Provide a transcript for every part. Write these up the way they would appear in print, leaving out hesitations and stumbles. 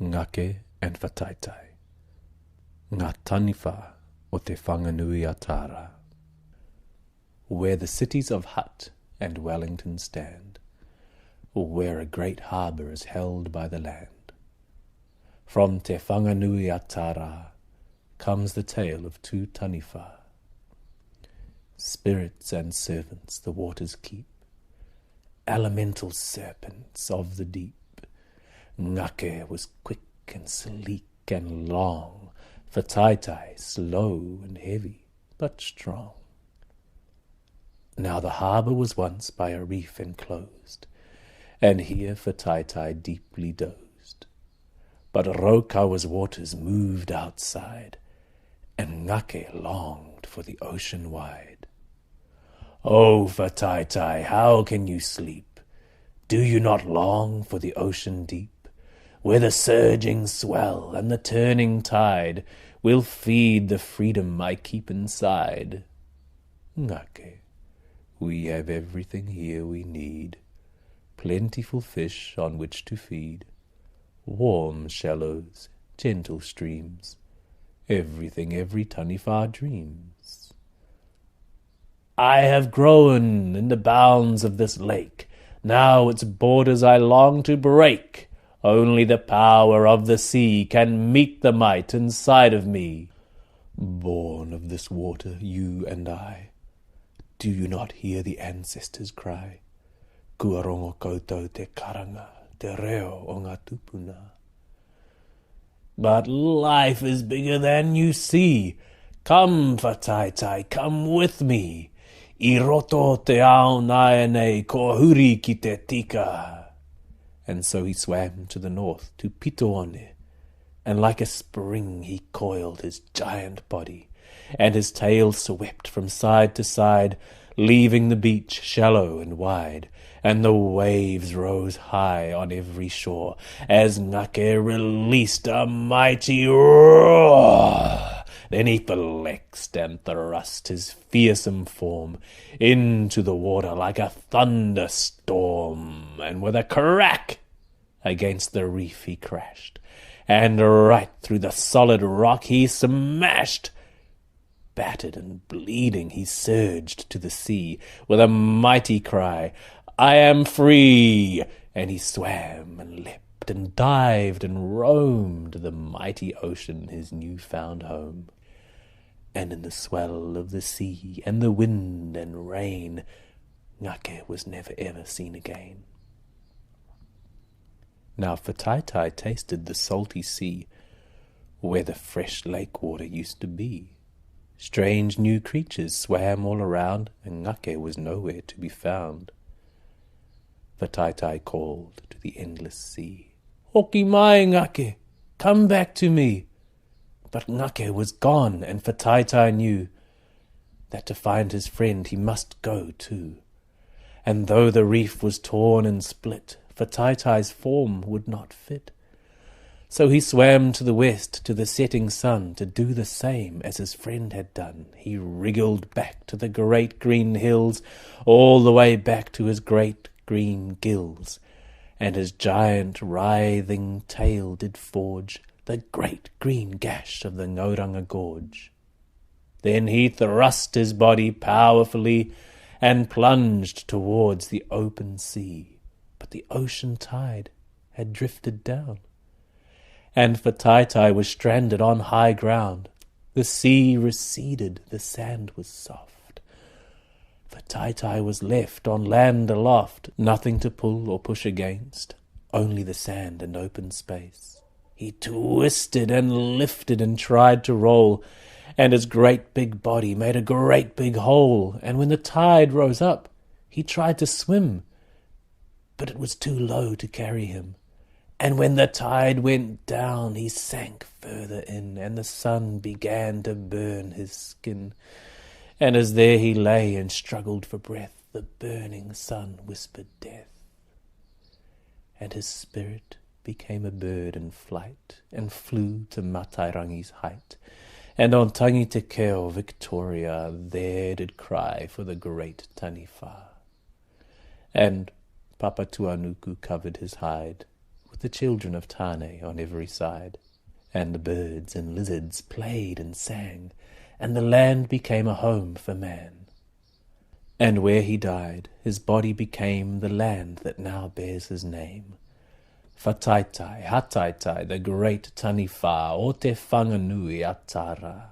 Ngake and Whataitai. Ngā taniwha o Te Whanganui-a-Tara. Where the cities of Hutt and Wellington stand, or where a great harbour is held by the land. From Te Whanganui-a-Tara comes the tale of two taniwha. Spirits and servants the waters keep, elemental serpents of the deep. Ngake was quick and sleek and long, Whataitai slow and heavy, but strong. Now the harbour was once by a reef enclosed, and here Whataitai deeply dozed. But Raukawa's waters moved outside, and Ngake longed for the ocean wide. "Oh, Whataitai, how can you sleep? Do you not long for the ocean deep, where the surging swell and the turning tide will feed the freedom I keep inside?" "Ngake, we have everything here we need, plentiful fish on which to feed, warm shallows, gentle streams, everything every taniwha dreams. I have grown in the bounds of this lake, now its borders I long to break. Only the power of the sea can meet the might inside of me. Born of this water, you and I, do you not hear the ancestors cry? Kua rongo koutou te karanga, te reo o ngā tupuna. But life is bigger than you see. Come, Whataitai, come with me. I roto te ao nai nei, ko huri ki te tika. And so he swam to the north, to Pitoone, and like a spring he coiled his giant body, and his tail swept from side to side, leaving the beach shallow and wide, and the waves rose high on every shore, as Ngake released a mighty roar. Then he flexed and thrust his fearsome form into the water like a thunderstorm, and with a crack against the reef he crashed, and right through the solid rock he smashed. Battered and bleeding he surged to the sea with a mighty cry, "I am free!" And he swam and leapt and dived and roamed the mighty ocean, his new-found home. And in the swell of the sea and the wind and rain, Ngake was never ever seen again. Now Whataitai tasted the salty sea, where the fresh lake water used to be. Strange new creatures swam all around, and Ngake was nowhere to be found. Whataitai called to the endless sea, "Hoki mai, Ngake, come back to me." But Ngake was gone, and Whataitai knew that to find his friend he must go too. And though the reef was torn and split, Whataitai's form would not fit. So he swam to the west, to the setting sun, to do the same as his friend had done. He wriggled back to the great green hills, all the way back to his great green gills, and his giant writhing tail did forge the great green gash of the Ngauranga Gorge. Then he thrust his body powerfully and plunged towards the open sea. But the ocean tide had drifted down, and Whataitai was stranded on high ground. The sea receded, the sand was soft. Whataitai was left on land aloft, nothing to pull or push against, only the sand and open space. He twisted and lifted and tried to roll, and his great big body made a great big hole, and when the tide rose up, he tried to swim, but it was too low to carry him. And when the tide went down, he sank further in, and the sun began to burn his skin. And as there he lay and struggled for breath, the burning sun whispered death. And his spirit became a bird in flight, and flew to Matairangi's height, and on Tangi Te Keo, Victoria, there did cry for the great taniwha. And Papatuanuku covered his hide with the children of Tane on every side, and the birds and lizards played and sang, and the land became a home for man. And where he died, his body became the land that now bears his name. Whataitai, Hataitai, the great taniwha, o Te Whanganui-a-Tara.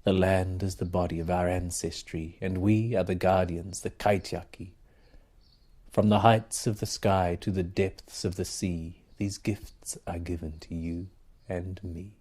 The land is the body of our ancestry, and we are the guardians, the kaitiaki. From the heights of the sky to the depths of the sea, these gifts are given to you and me.